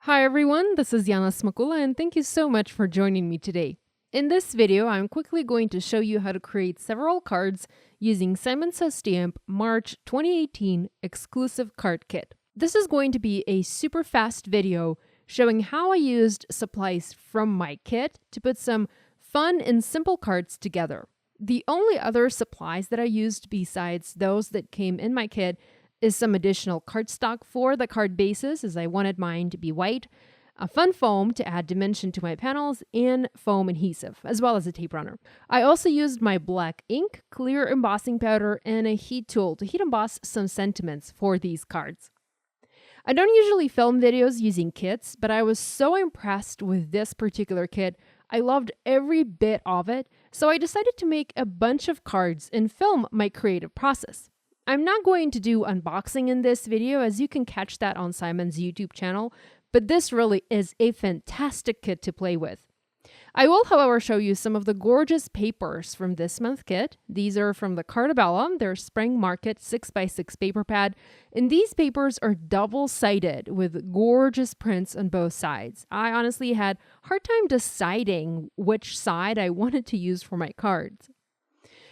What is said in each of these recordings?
Hi everyone, this is Yana Smakula and thank you so much for joining me today. In this video, I'm quickly going to show you how to create several cards using Simon Says Stamp March 2018 exclusive card kit. This is going to be a super fast video showing how I used supplies from my kit to put some fun and simple cards together. The only other supplies that I used besides those that came in my kit is some additional cardstock for the card bases, as I wanted mine to be white, a fun foam to add dimension to my panels, and foam adhesive, as well as a tape runner. I also used my black ink, clear embossing powder, and a heat tool to heat emboss some sentiments for these cards. I don't usually film videos using kits, but I was so impressed with this particular kit. I loved every bit of it, so I decided to make a bunch of cards and film my creative process. I'm not going to do unboxing in this video, as you can catch that on Simon's YouTube channel, but this really is a fantastic kit to play with. I will, however, show you some of the gorgeous papers from this month's kit. These are from the Cardabella, their Spring Market 6x6 paper pad, and these papers are double-sided with gorgeous prints on both sides. I honestly had a hard time deciding which side I wanted to use for my cards.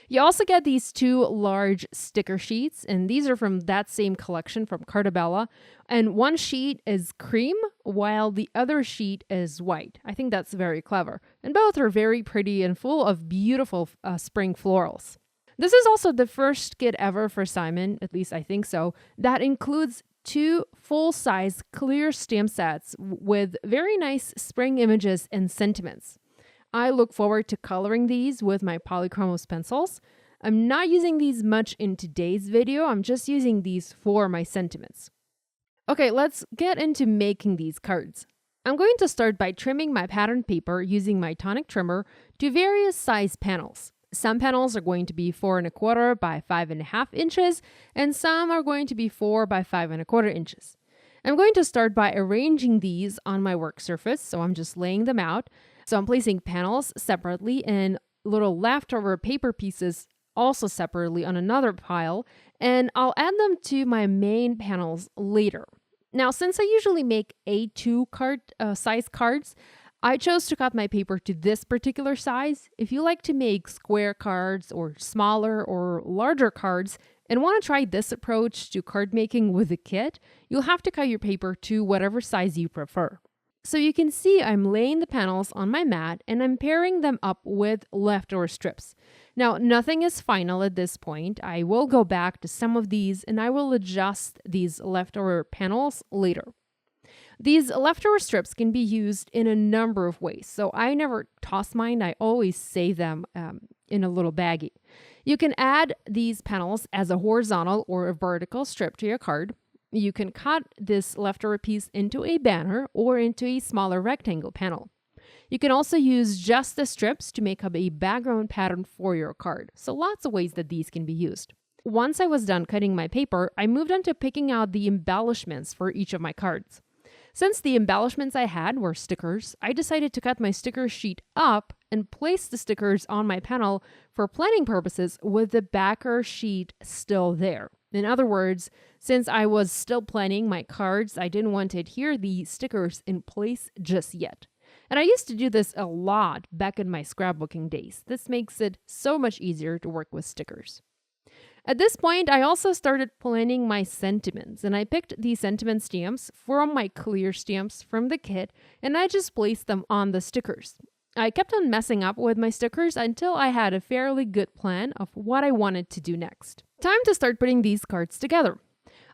You also get these two large sticker sheets, and these are from that same collection from Cardabella. And one sheet is cream, while the other sheet is white. I think that's very clever. And both are very pretty and full of beautiful spring florals. This is also the first kit ever for Simon, at least I think so, that includes two full-size clear stamp sets with very nice spring images and sentiments. I look forward to coloring these with my Polychromos pencils. I'm not using these much in today's video, I'm just using these for my sentiments. Okay, let's get into making these cards. I'm going to start by trimming my pattern paper using my Tonic Trimmer to various size panels. Some panels are going to be 4 1/4 by 5.5 inches, and some are going to be 4 by 5 1/4 inches. I'm going to start by arranging these on my work surface, so I'm just laying them out. So I'm placing panels separately and little leftover paper pieces also separately on another pile, and I'll add them to my main panels later. Now, since I usually make A2 size cards, I chose to cut my paper to this particular size. If you like to make square cards or smaller or larger cards and want to try this approach to card making with a kit, you'll have to cut your paper to whatever size you prefer. So you can see I'm laying the panels on my mat and I'm pairing them up with leftover strips. Now, nothing is final at this point. I will go back to some of these and I will adjust these leftover panels later. These leftover strips can be used in a number of ways. So I never toss mine. I always save them in a little baggie. You can add these panels as a horizontal or a vertical strip to your card. You can cut this leftover piece into a banner or into a smaller rectangle panel. You can also use just the strips to make up a background pattern for your card. So lots of ways that these can be used. Once I was done cutting my paper, I moved on to picking out the embellishments for each of my cards. Since the embellishments I had were stickers, I decided to cut my sticker sheet up and place the stickers on my panel for planning purposes with the backer sheet still there. In other words, since I was still planning my cards, I didn't want to adhere the stickers in place just yet. And I used to do this a lot back in my scrapbooking days. This makes it so much easier to work with stickers. At this point, I also started planning my sentiments, and I picked the sentiment stamps from my clear stamps from the kit, and I just placed them on the stickers. I kept on messing up with my stickers until I had a fairly good plan of what I wanted to do next. Time to start putting these cards together.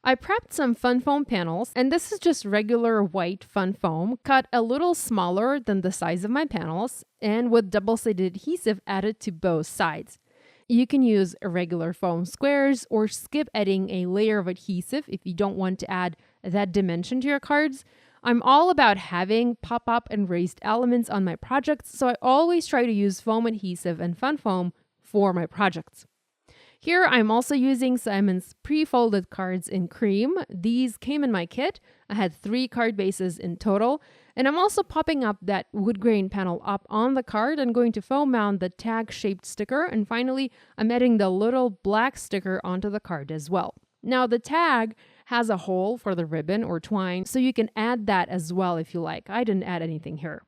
I prepped some fun foam panels, and this is just regular white fun foam, cut a little smaller than the size of my panels, and with double-sided adhesive added to both sides. You can use irregular foam squares or skip adding a layer of adhesive if you don't want to add that dimension to your cards. I'm all about having pop-up and raised elements on my projects, so I always try to use foam adhesive and fun foam for my projects. Here I'm also using Simon's pre-folded cards in cream. These came in my kit. I had 3 card bases in total, and I'm also popping up that wood grain panel up on the card and going to foam mount the tag-shaped sticker, and finally I'm adding the little black sticker onto the card as well. Now the tag has a hole for the ribbon or twine, so you can add that as well if you like. I didn't add anything here.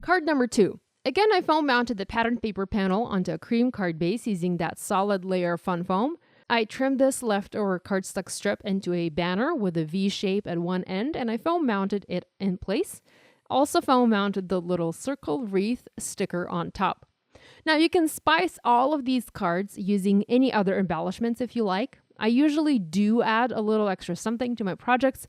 Card number 2. Again, I foam mounted the pattern paper panel onto a cream card base using that solid layer of fun foam. I trimmed this leftover cardstock strip into a banner with a V shape at one end, and I foam mounted it in place. Also foam mounted the little circle wreath sticker on top. Now you can spice all of these cards using any other embellishments if you like. I usually do add a little extra something to my projects,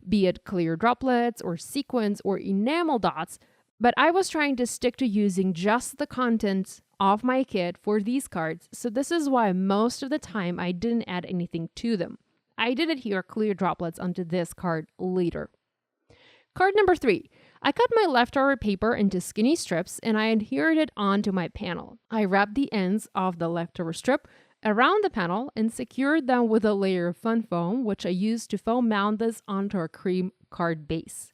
be it clear droplets or sequins or enamel dots, but I was trying to stick to using just the contents of my kit for these cards, so this is why most of the time I didn't add anything to them. I did adhere clear droplets onto this card later. Card number 3. I cut my leftover paper into skinny strips and I adhered it onto my panel. I wrapped the ends of the leftover strip around the panel and secured them with a layer of fun foam, which I used to foam mount this onto a cream card base.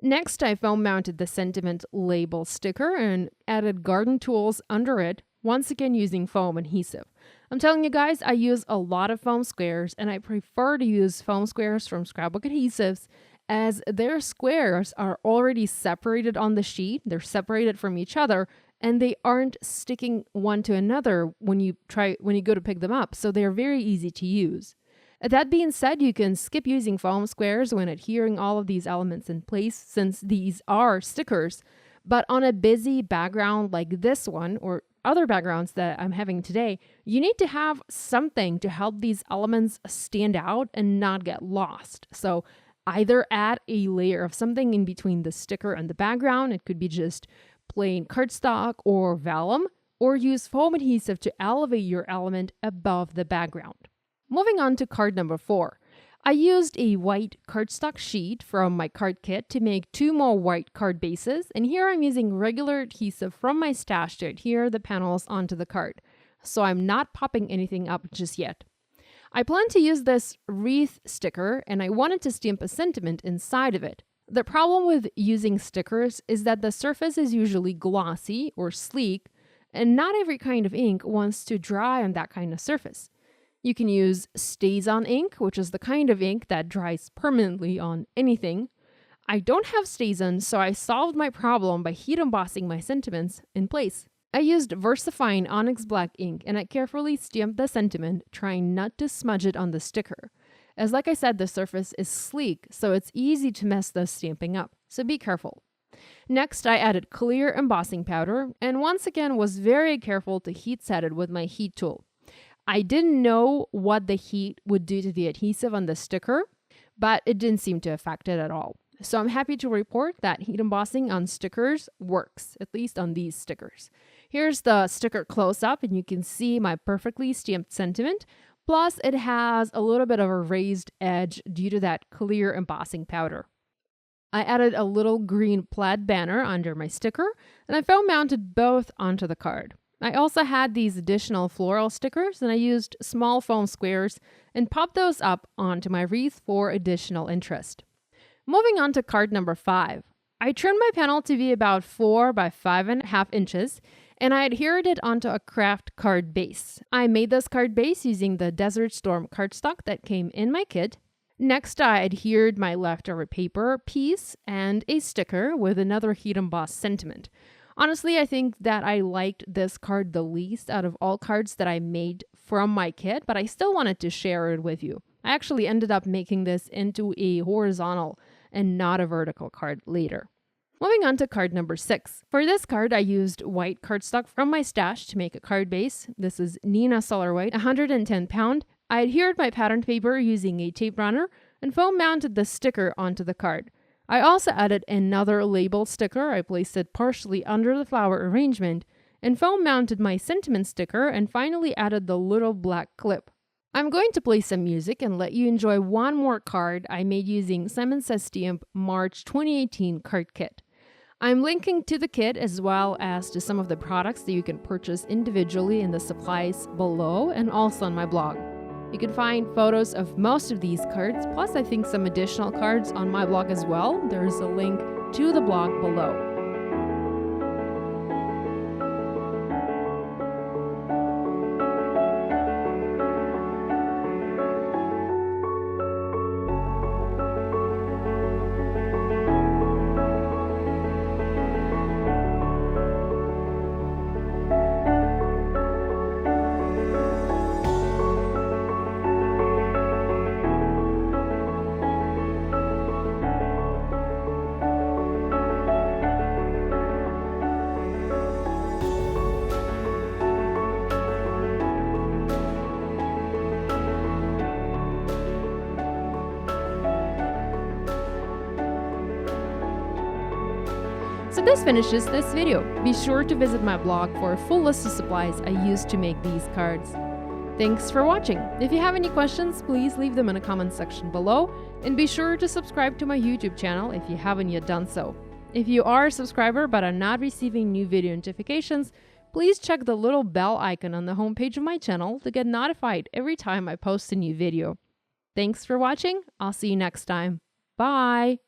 Next, I foam mounted the sentiment label sticker and added garden tools under it, once again using foam adhesive. I'm telling you guys, I use a lot of foam squares and I prefer to use foam squares from Scrapbook Adhesives as their squares are already separated on the sheet. They're separated from each other and they aren't sticking one to another when you go to pick them up, so they're very easy to use. That being said, you can skip using foam squares when adhering all of these elements in place since these are stickers, but on a busy background like this one or other backgrounds that I'm having today, you need to have something to help these elements stand out and not get lost. So either add a layer of something in between the sticker and the background, it could be just plain cardstock or vellum, or use foam adhesive to elevate your element above the background. Moving on to card number 4. I used a white cardstock sheet from my card kit to make 2 more white card bases, and here I'm using regular adhesive from my stash to adhere the panels onto the card, so I'm not popping anything up just yet. I plan to use this wreath sticker, and I wanted to stamp a sentiment inside of it. The problem with using stickers is that the surface is usually glossy or sleek, and not every kind of ink wants to dry on that kind of surface. You can use Stays-On ink, which is the kind of ink that dries permanently on anything. I don't have Stays-On, so I solved my problem by heat embossing my sentiments in place. I used VersaFine Onyx Black ink and I carefully stamped the sentiment, trying not to smudge it on the sticker. As like I said, the surface is sleek, so it's easy to mess the stamping up, so be careful. Next, I added clear embossing powder and once again was very careful to heat set it with my heat tool. I didn't know what the heat would do to the adhesive on the sticker, but it didn't seem to affect it at all. So I'm happy to report that heat embossing on stickers works, at least on these stickers. Here's the sticker close-up and you can see my perfectly stamped sentiment. Plus, it has a little bit of a raised edge due to that clear embossing powder. I added a little green plaid banner under my sticker and I foam mounted both onto the card. I also had these additional floral stickers and I used small foam squares and popped those up onto my wreath for additional interest. Moving on to card number 5. I trimmed my panel to be about 4 by 5.5 inches and I adhered it onto a craft card base. I made this card base using the Desert Storm cardstock that came in my kit. Next, I adhered my leftover paper piece and a sticker with another heat embossed sentiment. Honestly, I think that I liked this card the least out of all cards that I made from my kit, but I still wanted to share it with you. I actually ended up making this into a horizontal and not a vertical card later. Moving on to card number 6. For this card, I used white cardstock from my stash to make a card base. This is Nina Solar White, 110 pound. I adhered my pattern paper using a tape runner and foam mounted the sticker onto the card. I also added another label sticker. I placed it partially under the flower arrangement and foam mounted my sentiment sticker and finally added the little black clip. I'm going to play some music and let you enjoy one more card I made using Simon Says Stamp March 2018 card kit. I'm linking to the kit as well as to some of the products that you can purchase individually in the supplies below and also on my blog. You can find photos of most of these cards, plus I think some additional cards on my blog as well. There's a link to the blog below. So this finishes this video. Be sure to visit my blog for a full list of supplies I use to make these cards. Thanks for watching. If you have any questions, please leave them in the comment section below, and be sure to subscribe to my YouTube channel if you haven't yet done so. If you are a subscriber but are not receiving new video notifications, please check the little bell icon on the homepage of my channel to get notified every time I post a new video. Thanks for watching. I'll see you next time. Bye!